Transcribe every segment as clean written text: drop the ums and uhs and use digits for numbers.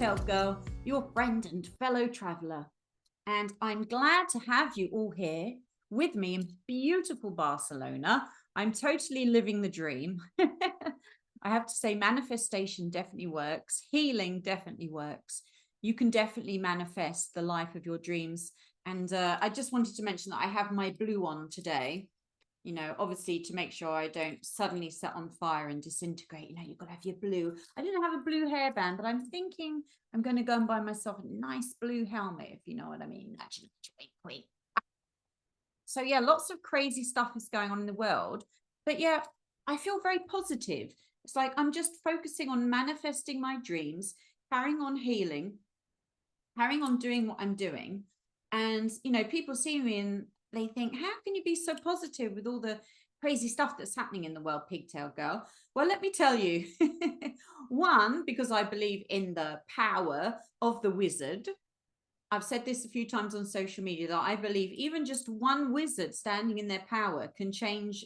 Pigtail Gurl, your friend and fellow traveller. And I'm glad to have you all here with me in beautiful Barcelona. I'm totally living the dream. I have to say, manifestation definitely works. Healing definitely works. You can definitely manifest the life of your dreams. And I just wanted to mention that I have my blue on today, you know, obviously to make sure I don't suddenly set on fire and disintegrate. You know, you've got to have your blue. I didn't have a blue hairband, but I'm thinking I'm going to go and buy myself a nice blue helmet, if you know what I mean. Actually, wait. So yeah, lots of crazy stuff is going on in the world, but yeah, I feel very positive. It's like I'm just focusing on manifesting my dreams, carrying on healing, carrying on doing what I'm doing. And, you know, people see me and they think, how can you be so positive with all the crazy stuff that's happening in the world, Pigtail Gurl? Well, let me tell you. One, because I believe in the power of the wizard. I've said this a few times on social media that I believe even just one wizard standing in their power can change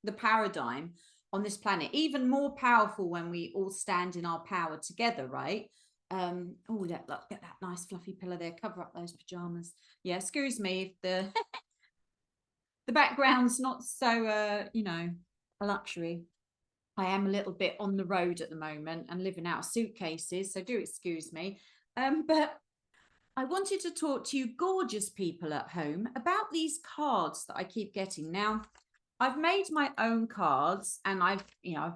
the paradigm on this planet. Even more powerful when we all stand in our power together, right? Oh, look, get that nice fluffy pillow there, cover up those pajamas. Yeah, excuse me if the the background's not so you know, a luxury. I am a little bit on the road at the moment and living out of suitcases, so do excuse me. But I wanted to talk to you gorgeous people at home about these cards that I keep getting. Now, I've made my own cards and I've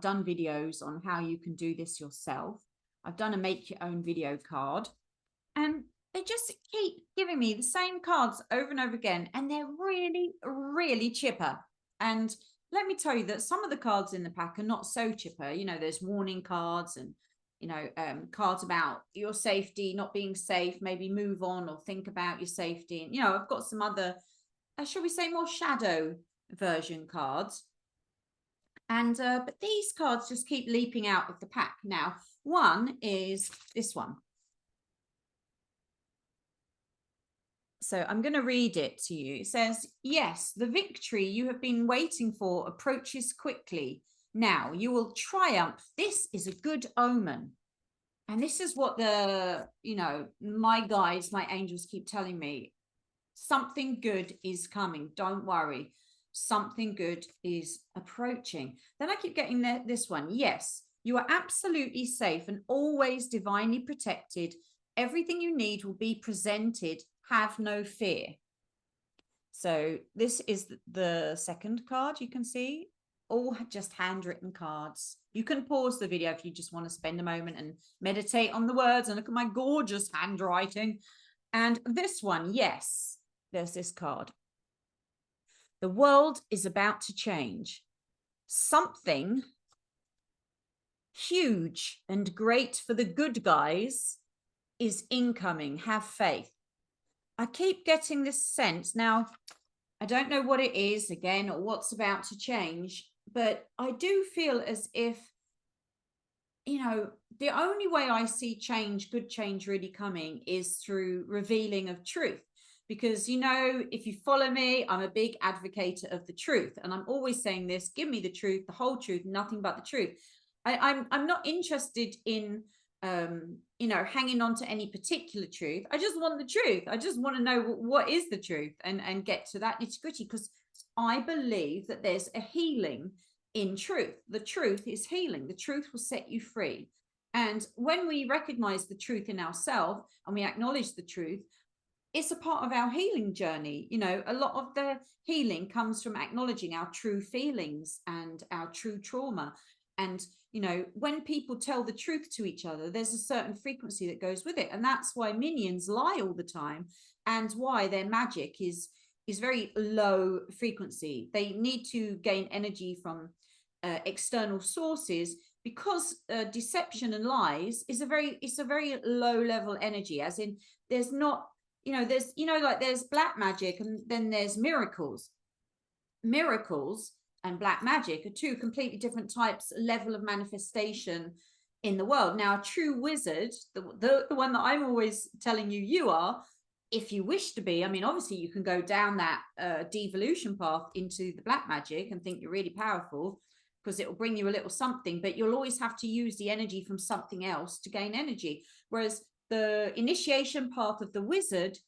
done videos on how you can do this yourself. I've done a make your own video card and they just keep giving me the same cards over and over again. And they're really, really chipper. And let me tell you that some of the cards in the pack are not so chipper. You know, there's warning cards and, you know, cards about your safety, not being safe, maybe move on or think about your safety. And, you know, I've got some other, shall we say, more shadow version cards. And but these cards just keep leaping out of the pack. Now, one is this one. So I'm going to read it to you. It says, yes, the victory you have been waiting for approaches quickly. Now you will triumph. This is a good omen. And this is what the, you know, my guides, my angels keep telling me. Something good is coming. Don't worry. Something good is approaching. Then I keep getting this one. Yes, you are absolutely safe and always divinely protected. Everything you need will be presented. Have no fear. So this is the second card you can see. All just handwritten cards. You can pause the video if you just want to spend a moment and meditate on the words and look at my gorgeous handwriting. And this one, yes, there's this card. The world is about to change. Something huge and great for the good guys is incoming. Have faith. I keep getting this sense. Now, I don't know what it is, again, or what's about to change, but I do feel as if, you know, the only way I see change, good change really coming is through revealing of truth. Because, you know, if you follow me, I'm a big advocate of the truth. And I'm always saying this, give me the truth, the whole truth, nothing but the truth. I'm not interested in, you know, hanging on to any particular truth. I just want the truth. I just want to know what is the truth and get to that nitty-gritty, because I believe that there's a healing in truth. The truth is healing. The truth will set you free. And when we recognize the truth in ourselves and we acknowledge the truth, it's a part of our healing journey. You know, a lot of the healing comes from acknowledging our true feelings and our true trauma. And, you know, when people tell the truth to each other, there's a certain frequency that goes with it. And that's why minions lie all the time and why their magic is very low frequency. They need to gain energy from external sources, because deception and lies is a very low level energy, as in there's not, you know, there's, you know, like there's black magic and then there's miracles. Miracles and black magic are two completely different types, level of manifestation in the world. Now, a true wizard, the one that I'm always telling you are, if you wish to be, I mean, obviously you can go down that devolution path into the black magic and think you're really powerful. because it will bring you a little something, but you'll always have to use the energy from something else to gain energy. Whereas the initiation path of the wizard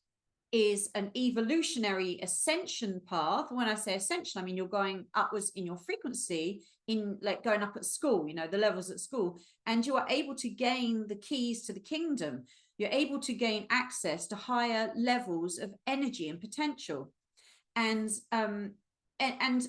is an evolutionary ascension path. When I say ascension, I mean you're going upwards in your frequency, in like going up at school, you know, the levels at school, and you are able to gain the keys to the kingdom. You're able to gain access to higher levels of energy and potential. And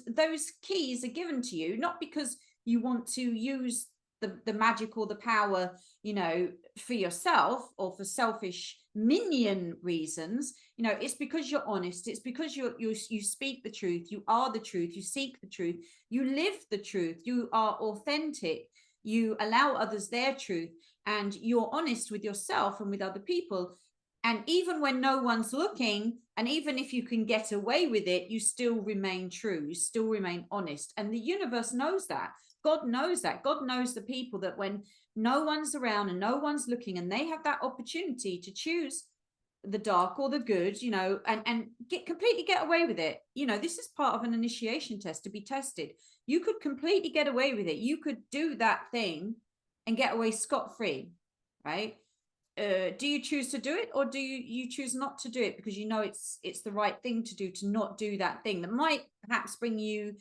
those keys are given to you not because you want to use the magic or the power, you know, for yourself or for selfish minion reasons. You know, it's because you're honest. It's because you speak the truth. You are the truth. You seek the truth. You live the truth. You are authentic. You allow others their truth, and you're honest with yourself and with other people. And even when no one's looking, and even if you can get away with it, you still remain true. You still remain honest. And the universe knows that. God knows that. God knows the people that when no one's around and no one's looking, and they have that opportunity to choose the dark or the good, you know, and completely get away with it. You know, this is part of an initiation test to be tested. You could completely get away with it. You could do that thing and get away scot-free, right? Do you choose to do it, or do you choose not to do it because you know it's the right thing to do, to not do that thing that might perhaps bring you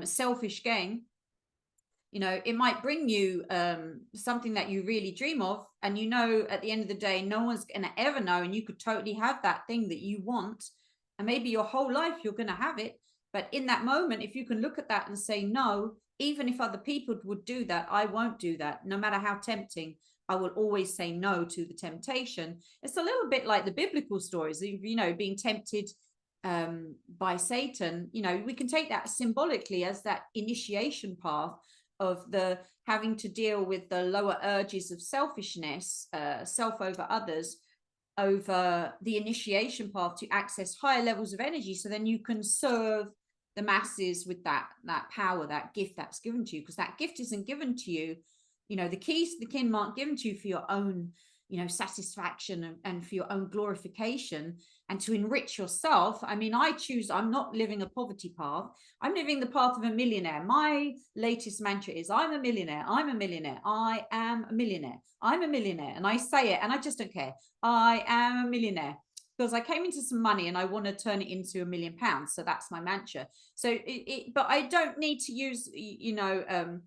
selfish gain? You know, it might bring you something that you really dream of, and you know at the end of the day no one's gonna ever know, and you could totally have that thing that you want, and maybe your whole life you're gonna have it. But in that moment, if you can look at that and say, no, even if other people would do that, I won't do that. No matter how tempting, I will always say no to the temptation. It's a little bit like the biblical stories, you know, being tempted by Satan. You know, we can take that symbolically as that initiation path of the having to deal with the lower urges of selfishness, self over others, over the initiation path to access higher levels of energy, so then you can serve the masses with that power, that gift that's given to you. Because that gift isn't given to you, you know, the keys to the kingdom aren't given to you for your own, you know, satisfaction and for your own glorification and to enrich yourself. I mean, I'm not living a poverty path. I'm living the path of a millionaire. My latest mantra is, I'm a millionaire. I'm a millionaire. I am a millionaire. I'm a millionaire. And I say it and I just don't care. I am a millionaire, because I came into some money and I want to turn it into £1 million. So that's my mantra. So but I don't need to use, you know,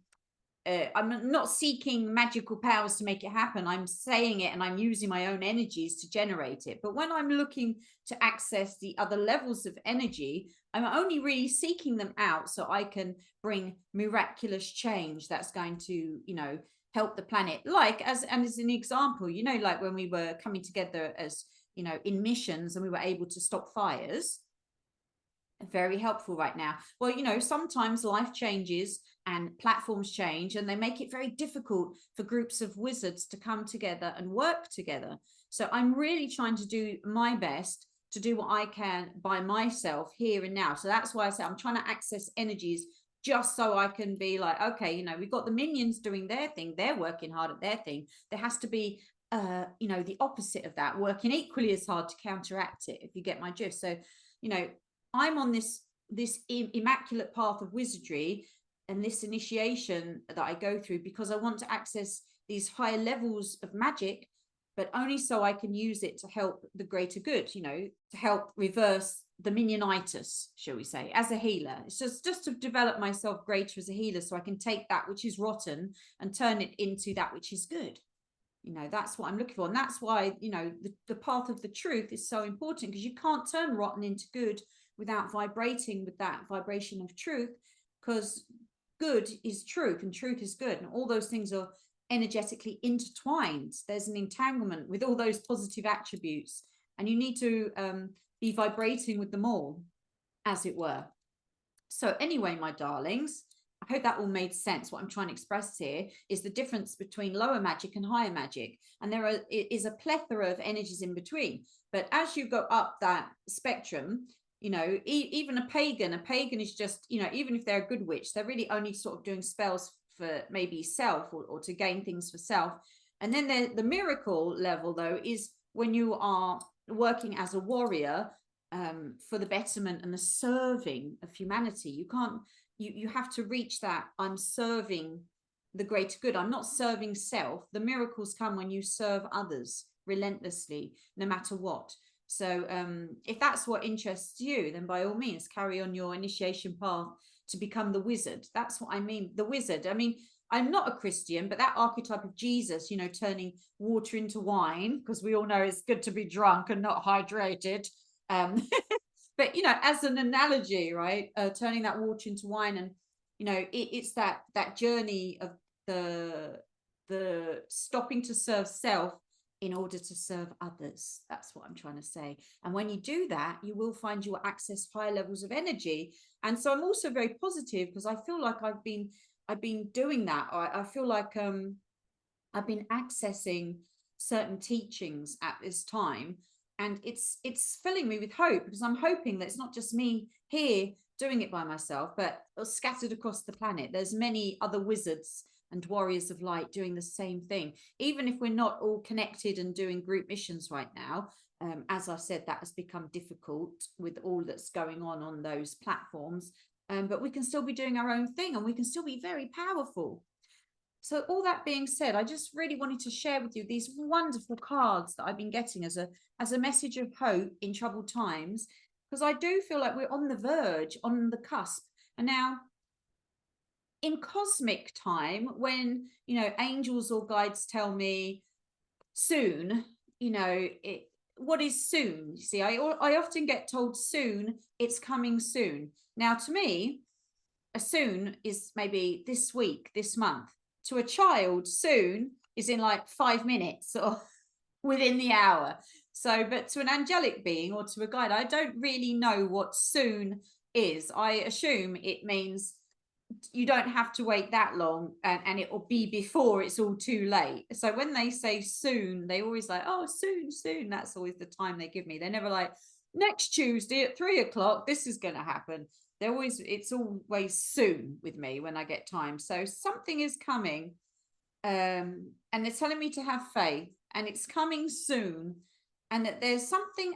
I'm not seeking magical powers to make it happen. I'm saying it and I'm using my own energies to generate it. But when I'm looking to access the other levels of energy, I'm only really seeking them out so I can bring miraculous change that's going to, you know, help the planet. Like as an example, you know, like when we were coming together as, you know, in missions and we were able to stop fires. Very helpful right now. Well, you know, sometimes life changes and platforms change, and they make it very difficult for groups of wizards to come together and work together. So I'm really trying to do my best to do what I can by myself here and now. So that's why I say I'm trying to access energies just so I can be like, okay, you know, we've got the minions doing their thing. They're working hard at their thing. There has to be, you know, the opposite of that, working equally as hard to counteract it, if you get my drift. So, you know, I'm on this immaculate path of wizardry and this initiation that I go through because I want to access these higher levels of magic, but only so I can use it to help the greater good, you know, to help reverse the minionitis, shall we say, as a healer. It's just to develop myself greater as a healer so I can take that which is rotten and turn it into that which is good. You know, that's what I'm looking for. And that's why, you know, the path of the truth is so important, because you can't turn rotten into good without vibrating with that vibration of truth, because good is truth and truth is good, and all those things are energetically intertwined. There's an entanglement with all those positive attributes, and you need to be vibrating with them all, as it were. So anyway, my darlings, I hope that all made sense. What I'm trying to express here is the difference between lower magic and higher magic, and there is a plethora of energies in between. But as you go up that spectrum, you know, even a pagan is just, you know, even if they're a good witch, they're really only sort of doing spells for maybe self or to gain things for self. And then the miracle level, though, is when you are working as a warrior for the betterment and the serving of humanity. You can't you have to reach that I'm serving the greater good. I'm not serving self. The miracles come when you serve others relentlessly, no matter what. So if that's what interests you, then by all means carry on your initiation path to become the wizard. That's what I mean, the wizard. I mean, I'm not a Christian, but that archetype of Jesus, you know, turning water into wine, because we all know it's good to be drunk and not hydrated. But, you know, as an analogy, right, turning that water into wine, and, you know, it's that journey of the stopping to serve self in order to serve others. That's what I'm trying to say. And when you do that, you will find you will access higher levels of energy. And so I'm also very positive, because I feel like I've been doing that. I feel like I've been accessing certain teachings at this time, and it's filling me with hope, because I'm hoping that it's not just me here doing it by myself, but scattered across the planet there's many other wizards and warriors of light doing the same thing, even if we're not all connected and doing group missions right now. As I said, that has become difficult with all that's going on those platforms, but we can still be doing our own thing, and we can still be very powerful. So all that being said, I just really wanted to share with you these wonderful cards that I've been getting as a message of hope in troubled times, because I do feel like we're on the verge, on the cusp. And now in cosmic time, when, you know, angels or guides tell me soon, you know, what is soon? You see, I often get told soon, it's coming soon. Now, to me, a soon is maybe this week, this month. To a child, soon is in like 5 minutes or within the hour. So, but to an angelic being or to a guide, I don't really know what soon is. I assume it means you don't have to wait that long, and it will be before it's all too late. So when they say soon, they always like, oh, soon. That's always the time they give me. They're never like, next Tuesday at 3 o'clock, this is going to happen. It's always soon with me when I get time. So something is coming, and they're telling me to have faith, and it's coming soon, and that there's something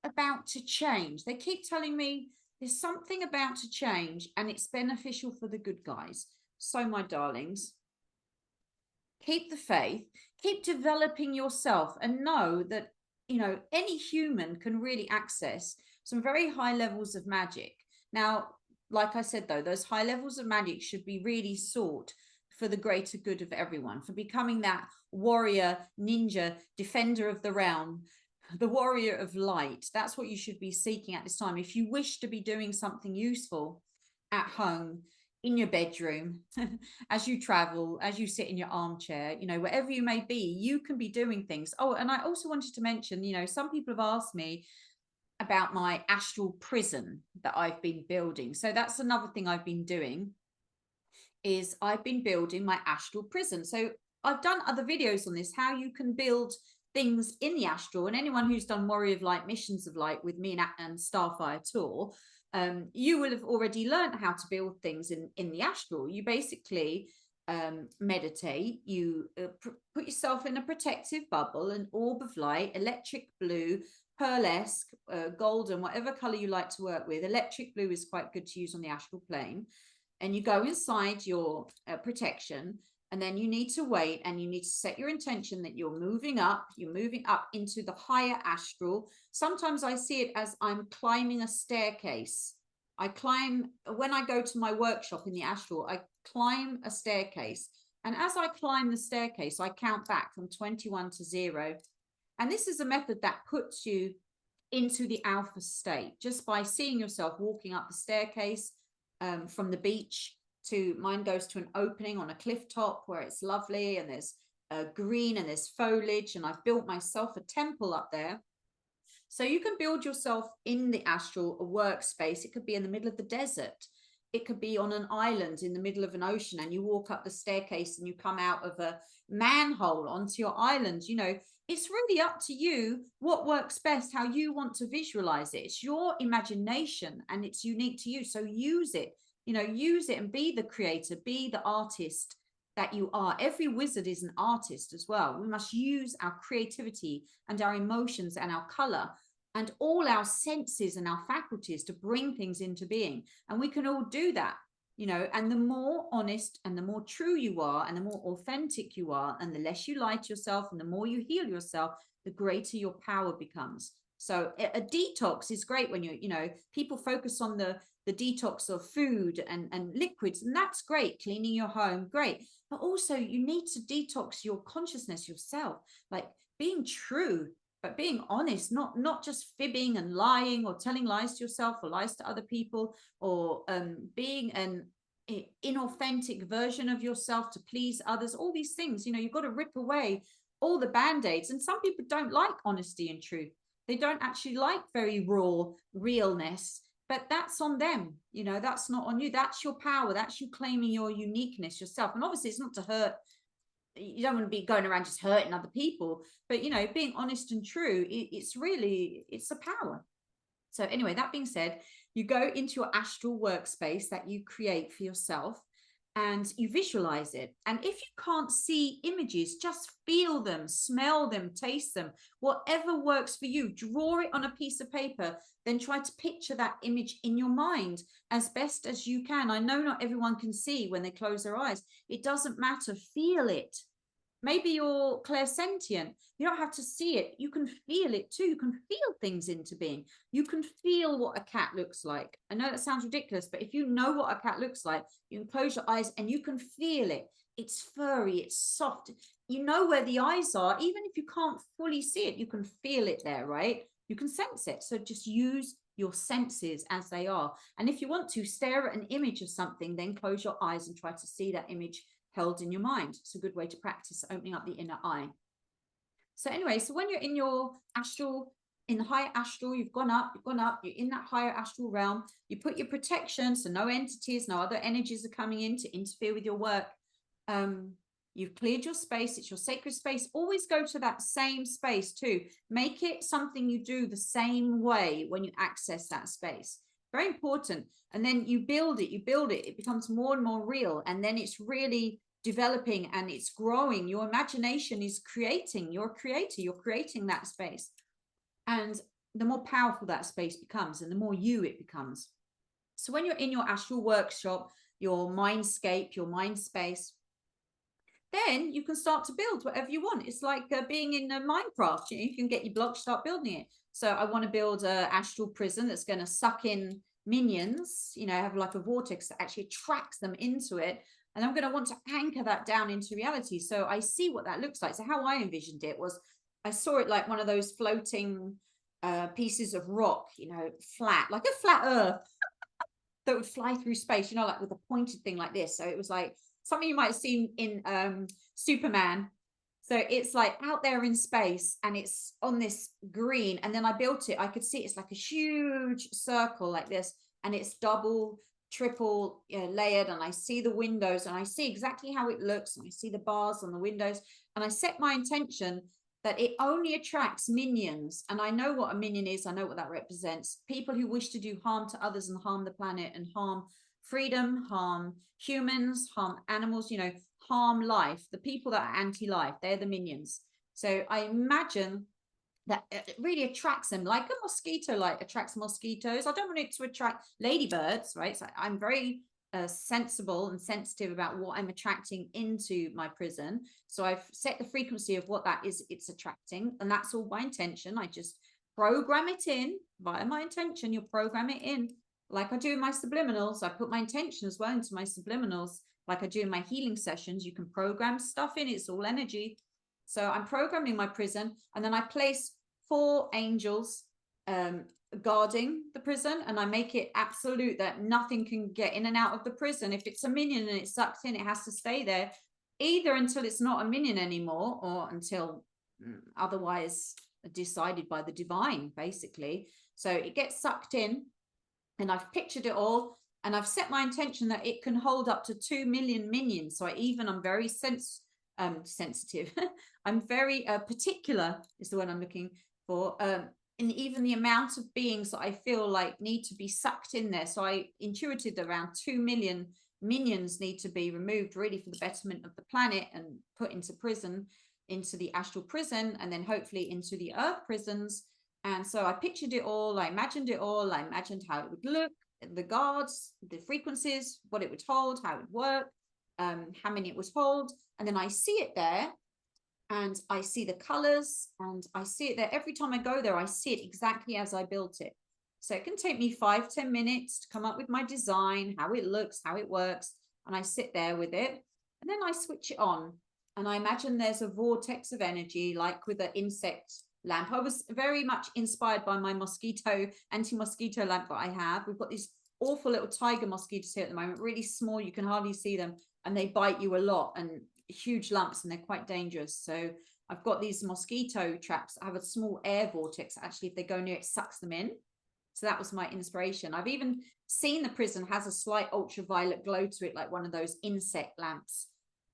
about to change. They keep telling me there's something about to change, and it's beneficial for the good guys. So my darlings, keep the faith, keep developing yourself, and know that, you know, any human can really access some very high levels of magic. Now, like I said, though, those high levels of magic should be really sought for the greater good of everyone, for becoming that warrior, ninja, defender of the realm, the warrior of light. That's what you should be seeking at this time. If you wish to be doing something useful at home, in your bedroom, as you travel, as you sit in your armchair, you know, wherever you may be, you can be doing things. Oh, and I also wanted to mention, you know, some people have asked me about my astral prison that I've been building. So that's another thing I've been doing, is I've been building my astral prison. So I've done other videos on this, how you can build things in the astral, and anyone who's done Warrior of Light, Missions of Light with me and Starfire Tour, you will have already learned how to build things in the astral. You basically meditate, you put yourself in a protective bubble, an orb of light, electric blue, pearlesque, golden, whatever color you like to work with. Electric blue is quite good to use on the astral plane. And you go inside your protection, and then you need to wait, and you need to set your intention that you're moving up into the higher astral. Sometimes I see it as I'm climbing a staircase. When I go to my workshop in the astral, I climb a staircase. And as I climb the staircase, I count back from 21 to 0. And this is a method that puts you into the alpha state just by seeing yourself walking up the staircase. From the beach to mine goes to an opening on a cliff top where it's lovely, and there's green and there's foliage, and I've built myself a temple up there. So you can build yourself in the astral a workspace. It could be in the middle of the desert. It could be on an island in the middle of an ocean, and you walk up the staircase and you come out of a manhole onto your island. You know, it's really up to you what works best, how you want to visualize it. It's your imagination and it's unique to you. So use it, you know, use it and be the creator, be the artist that you are. Every wizard is an artist as well. We must use our creativity and our emotions and our color and all our senses and our faculties to bring things into being. And we can all do that you know, and the more honest and the more true you are and the more authentic you are and the less you lie to yourself and the more you heal yourself, the greater your power becomes. So a detox is great when you know, people focus on the detox of food and liquids, and that's great, cleaning your home, great. But also you need to detox your consciousness yourself, like being true, but being honest, not just fibbing and lying or telling lies to yourself or lies to other people, or being an inauthentic version of yourself to please others. All these things, you know, you've got to rip away all the band-aids. And some people don't like honesty and truth. They don't actually like very raw realness, but that's on them. You know, that's not on you. That's your power. That's you claiming your uniqueness yourself. And obviously it's not to hurt. You don't want to be going around just hurting other people, but you know, being honest and true, it's a power. So anyway, that being said, you go into your astral workspace that you create for yourself and you visualize it. And if you can't see images, just feel them, smell them, taste them, whatever works for you. Draw it on a piece of paper, then try to picture that image in your mind as best as you can. I know not everyone can see when they close their eyes. It doesn't matter. Feel it. Maybe you're clairsentient. You don't have to see it. You can feel it too. You can feel things into being. You can feel what a cat looks like. I know that sounds ridiculous, but if you know what a cat looks like, you can close your eyes and you can feel it. It's furry, it's soft. You know where the eyes are. Even if you can't fully see it, you can feel it there, right? You can sense it. So just use your senses as they are. And if you want to stare at an image of something, then close your eyes and try to see that image held in your mind. It's a good way to practice opening up the inner eye. So anyway, so when you're in your astral, in the higher astral, you've gone up, you're in that higher astral realm, you put your protection, so no entities, no other energies are coming in to interfere with your work. You've cleared your space, it's your sacred space. Always go to that same space too. Make it something you do the same way when you access that space. Very important. And then you build it, it becomes more and more real. And then it's really developing and it's growing. Your imagination is creating, you're a creator, you're creating that space. And the more powerful that space becomes and the more you it becomes. So when you're in your astral workshop, your mindscape, your mind space, then you can start to build whatever you want. It's like being in Minecraft. You can get your blocks, start building it. So I want to build an astral prison that's going to suck in minions, you know, have like a vortex that actually attracts them into it. And I'm going to want to anchor that down into reality. So I see what that looks like. So how I envisioned it was, I saw it like one of those floating pieces of rock, you know, flat, like a flat earth that would fly through space, you know, like with a pointed thing like this. So it was like something you might have seen in Superman. So it's like out there in space and it's on this green. And then I built it. I could see it's like a huge circle like this. And it's double, triple, you know, layered. And I see the windows and I see exactly how it looks. And I see the bars on the windows. And I set my intention that it only attracts minions. And I know what a minion is. I know what that represents. People who wish to do harm to others and harm the planet and harm freedom, harm humans, harm animals, you know, harm life. The people that are anti-life, they're the minions. So I imagine that it really attracts them like a mosquito like attracts mosquitoes. I don't want it to attract ladybirds, right? So I'm very sensible and sensitive about what I'm attracting into my prison. So I've set the frequency of what that is it's attracting, and that's all by intention. I just program it in via my intention. You'll program it in like I do in my subliminals. I put my intention as well into my subliminals, like I do in my healing sessions. You can program stuff in, it's all energy. So I'm programming my prison, and then I place 4 angels guarding the prison, and I make it absolute that nothing can get in and out of the prison. If it's a minion and it's sucked in, it has to stay there either until it's not a minion anymore or until otherwise decided by the divine, basically. So it gets sucked in, and I've pictured it all, and I've set my intention that it can hold up to 2 million minions. So I'm very sensitive. I'm very particular is the word I'm looking for. And even the amount of beings that I feel like need to be sucked in there. So I intuited around 2 million minions need to be removed really for the betterment of the planet and put into prison, into the astral prison, and then hopefully into the earth prisons. And so I pictured it all. I imagined it all. I imagined how it would look. the guards, the frequencies, what it would hold, how it would work, how many it would hold. And then I see it there, and I see the colors, and I see it there. Every time I go there, I see it exactly as I built it. So it can take me 5-10 minutes to come up with my design, how it looks, how it works. And I sit there with it, and then I switch it on. And I imagine there's a vortex of energy, like with the insect lamp. I was very much inspired by my anti-mosquito lamp that I have. We've got these awful little tiger mosquitoes here at the moment, really small, you can hardly see them, and they bite you a lot, and huge lumps, and they're quite dangerous. So I've got these mosquito traps that have a small air vortex. Actually, if they go near it, sucks them in. So that was my inspiration. I've even seen the prison has a slight ultraviolet glow to it, like one of those insect lamps.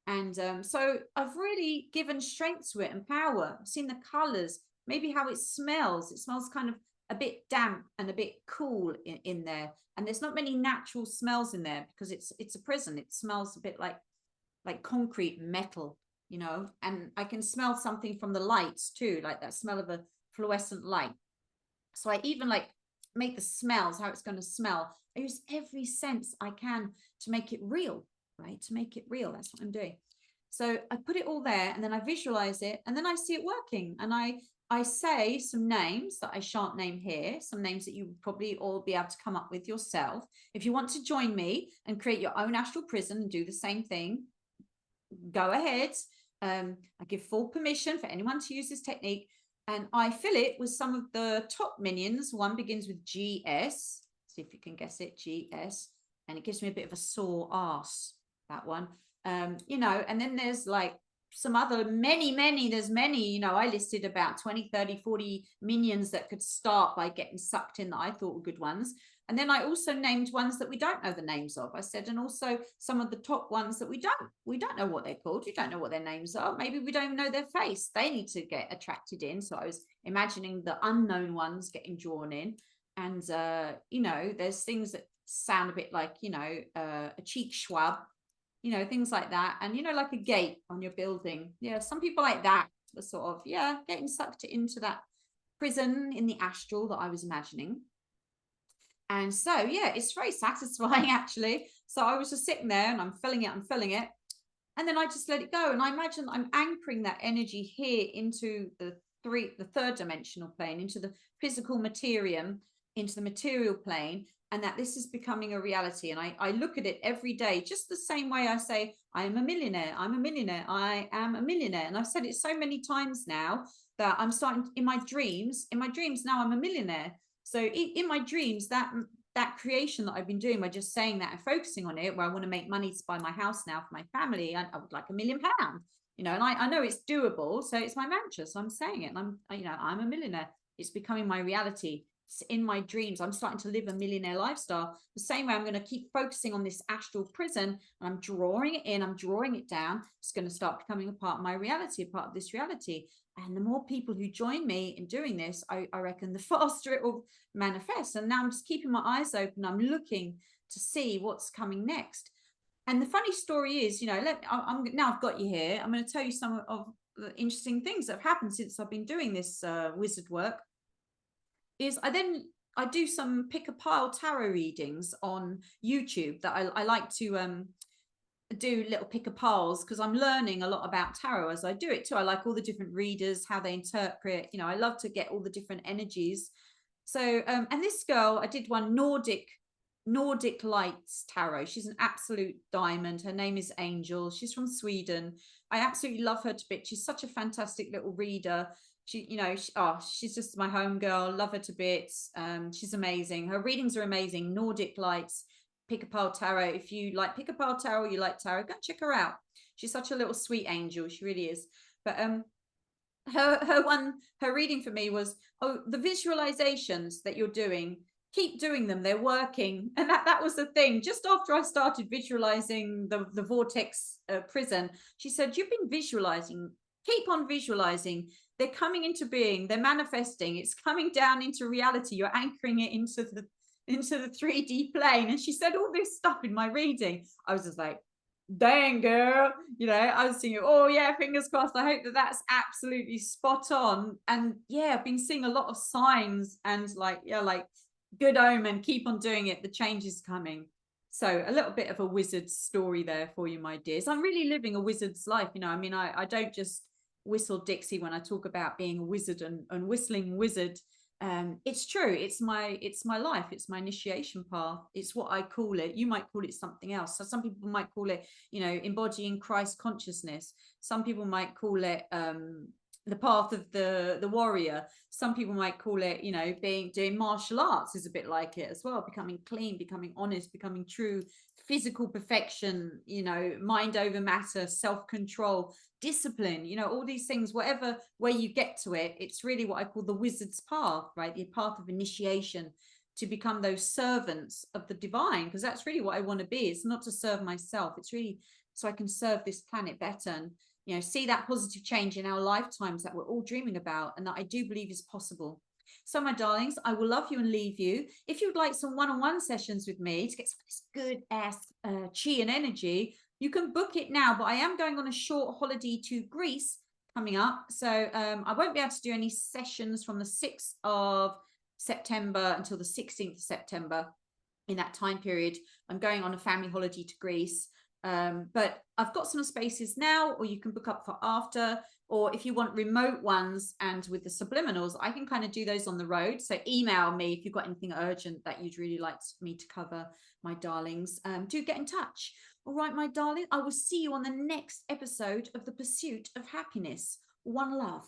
And so I've really given strength to it and power. I've seen the colors, maybe how it smells. It smells kind of a bit damp and a bit cool in there. And there's not many natural smells in there because it's a prison. It smells a bit like concrete, metal, you know. And I can smell something from the lights too, like that smell of a fluorescent light. So I even like make the smells, how it's going to smell. I use every sense I can to make it real, right? To make it real. That's what I'm doing. So I put it all there, and then I visualize it, and then I see it working. And I say some names that I shan't name here, some names that you would probably all be able to come up with yourself. If you want to join me and create your own astral prison and do the same thing, go ahead. I give full permission for anyone to use this technique. And I fill it with some of the top minions. One begins with GS. See if you can guess it, GS. And it gives me a bit of a sore ass, that one. You know, and then there's like some other there's many, you know, I listed about 20, 30, 40 minions that could start by getting sucked in that I thought were good ones. And then I also named ones that we don't know the names of. I said, and also some of the top ones that we don't know what they're called. You don't know what their names are. Maybe we don't even know their face. They need to get attracted in. So I was imagining the unknown ones getting drawn in. And, you know, there's things that sound a bit like, you know, a cheek schwab, you know, things like that. And, you know, like a gate on your building. Yeah, some people like that were sort of, yeah, getting sucked into that prison in the astral that I was imagining. And so, yeah, it's very satisfying, actually. So I was just sitting there, and I'm filling it. And then I just let it go. And I imagine I'm anchoring that energy here into the third dimensional plane, into the physical materium, into the material plane, and that this is becoming a reality. And I look at it every day, just the same way I say, I am a millionaire, I'm a millionaire, I am a millionaire. And I've said it so many times now that I'm starting in my dreams now I'm a millionaire. So in my dreams, that creation that I've been doing by just saying that and focusing on it, where I want to make money to buy my house now for my family, I would like £1 million, you know, and I know it's doable. So it's my mantra. So I'm saying it, and I'm a millionaire. It's becoming my reality. It's in my dreams. I'm starting to live a millionaire lifestyle. The same way I'm going to keep focusing on this astral prison, and I'm drawing it in, I'm drawing it down. It's going to start becoming a part of my reality, a part of this reality. And the more people who join me in doing this, I reckon the faster it will manifest. And now I'm just keeping my eyes open. I'm looking to see what's coming next. And the funny story is, you know, now I've got you here, I'm going to tell you some of the interesting things that have happened since I've been doing this wizard work. Is I do some pick a pile tarot readings on YouTube that I like to do little pick a piles, because I'm learning a lot about tarot as I do it too. I like all the different readers, how they interpret, you know, I love to get all the different energies. So and this girl, I did one Nordic Lights tarot. She's an absolute diamond. Her name is Angel. She's from Sweden. I absolutely love her to bits. She's such a fantastic little reader. She, you know, she's just my home girl. Love her to bits. She's amazing. Her readings are amazing. Nordic Lights, Pick a Pile Tarot. If you like Pick a Pile Tarot, you like tarot, go and check her out. She's such a little sweet angel. She really is. But her reading for me was, oh, the visualizations that you're doing, keep doing them, they're working. And that was the thing. Just after I started visualizing the vortex prison, she said, you've been visualizing, keep on visualizing. They're coming into being, they're manifesting, it's coming down into reality. You're anchoring it into the 3D plane. And she said all this stuff in my reading. I was just like, dang, girl, you know, I was thinking, oh yeah, fingers crossed. I hope that that's absolutely spot on. And yeah, I've been seeing a lot of signs, and like, yeah, like Good omen. Keep on doing it. The change is coming. So a little bit of a wizard's story there for you, my dears. I'm really living a wizard's life. You know, I mean, I don't just whistle Dixie when I talk about being a wizard and whistling wizard. It's true. It's my life. It's my initiation path. It's what I call it. You might call it something else. So some people might call it, you know, embodying Christ consciousness. Some people might call it the path of the warrior. Some people might call it, you know, doing martial arts is a bit like it as well, becoming clean, becoming honest, becoming true, physical perfection, you know, mind over matter, self-control, discipline, you know, all these things, whatever way you get to it, it's really what I call the wizard's path, right? The path of initiation, to become those servants of the divine, because that's really what I want to be. It's not to serve myself, it's really so I can serve this planet better, and you know, see that positive change in our lifetimes that we're all dreaming about, and that I do believe is possible. So my darlings, I will love you and leave you. If you'd like some one-on-one sessions with me to get some of this good ass chi and energy, you can book it now. But I am going on a short holiday to Greece coming up, so I won't be able to do any sessions from the 6th of September until the 16th of September. In that time period, I'm going on a family holiday to Greece. But I've got some spaces now, or you can book up for after, or if you want remote ones and with the subliminals, I can kind of do those on the road. So email me if you've got anything urgent that you'd really like me to cover, my darlings. Do get in touch. All right, my darling, I will see you on the next episode of The Pursuit of Happiness. One love.